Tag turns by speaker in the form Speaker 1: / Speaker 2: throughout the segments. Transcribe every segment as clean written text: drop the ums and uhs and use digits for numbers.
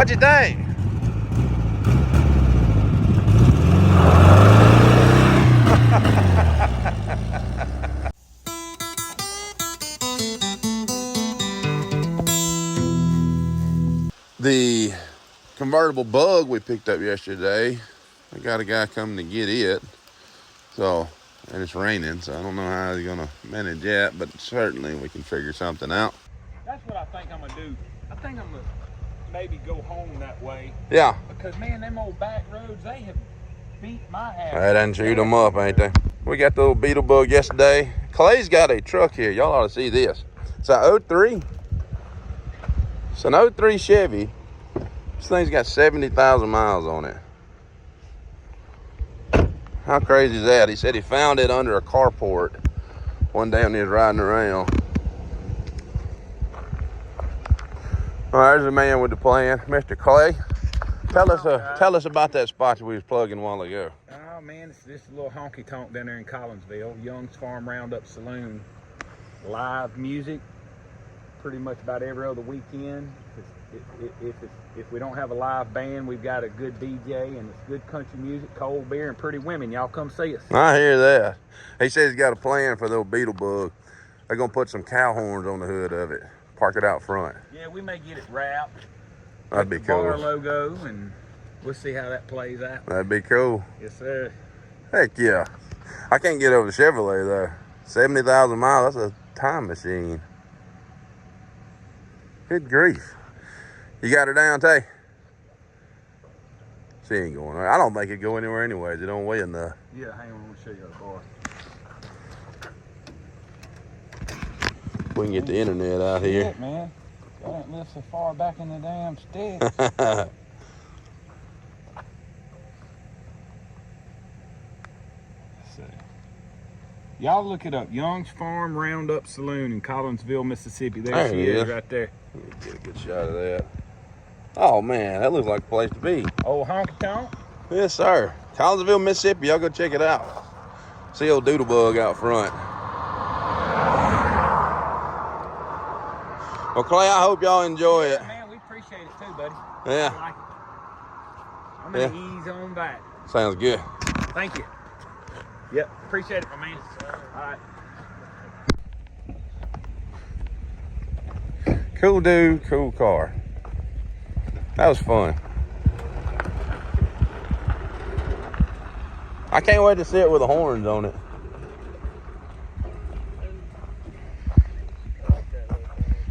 Speaker 1: What'd you think? The convertible bug we picked up yesterday, I got a guy coming to get it. So, and it's raining, so I don't know how he's gonna manage that, but certainly we can figure something out.
Speaker 2: That's what I think I'm gonna do. I think I'm gonna maybe go home that way.
Speaker 1: Yeah.
Speaker 2: Because man, them old back roads, they have beat my ass.
Speaker 1: They done chewed them up, ain't they? We got the little Beetle bug yesterday. Clay's got a truck here. Y'all ought to see this. It's an 03. It's an 03 Chevy. This thing's got 70,000 miles on it. How crazy is that? He said he found it under a carport one day when he was riding around. All right, there's the man with the plan, Mr. Clay. Tell us about that spot that we was plugging a while ago.
Speaker 2: Oh man, it's this little honky tonk down there in Collinsville, Young's Farm Roundup Saloon. Live music, pretty much about every other weekend. If we don't have a live band, we've got a good DJ and it's good country music, cold beer, and pretty women. Y'all come see us.
Speaker 1: I hear that. He says he's got a plan for the old Beetle bug. They're gonna put some cow horns on the hood of it, park it out front.
Speaker 2: Yeah, we may get it wrapped.
Speaker 1: That'd be cool.
Speaker 2: Our logo, and we'll see how that plays out.
Speaker 1: That'd be cool.
Speaker 2: Yes, sir.
Speaker 1: Heck yeah. I can't get over the Chevrolet though. 70,000 miles, that's a time machine. Good grief. You got her down, Tay? She ain't going. I don't think it'd go anywhere anyways. It don't weigh enough.
Speaker 2: Yeah, hang on, let me show you that bar.
Speaker 1: We can get the internet out here.
Speaker 2: Shit, man. Y'all don't live so far back in the damn sticks. Y'all look it up. Young's Farm Roundup Saloon in Collinsville, Mississippi. There she is right there.
Speaker 1: Let me get a good shot of that. Oh man, that looks like a place to be.
Speaker 2: Old honky tonk?
Speaker 1: Yes, sir. Collinsville, Mississippi. Y'all go check it out. See old Doodlebug out front. Well, Clay, I hope y'all enjoy it.
Speaker 2: Man, we appreciate it too, buddy.
Speaker 1: Yeah.
Speaker 2: I like it. I'm gonna ease on back.
Speaker 1: Sounds good.
Speaker 2: Thank you. Yep, appreciate it, my man. All right.
Speaker 1: Cool dude, cool car. That was fun. I can't wait to see it with the horns on it.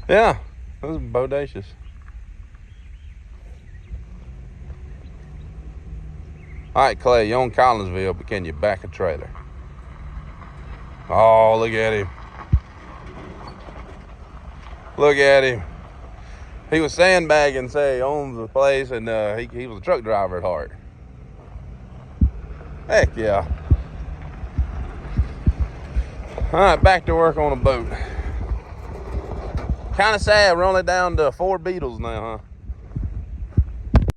Speaker 1: Yeah, that was bodacious. All right, Clay, you're on Collinsville, but can you back a trailer? Oh, look at him. Look at him. He was sandbagging, say he owns the place, and he was a truck driver at heart. Heck yeah. All right, back to work on a boat. Kind of sad, we're only down to 4 Beetles now, huh?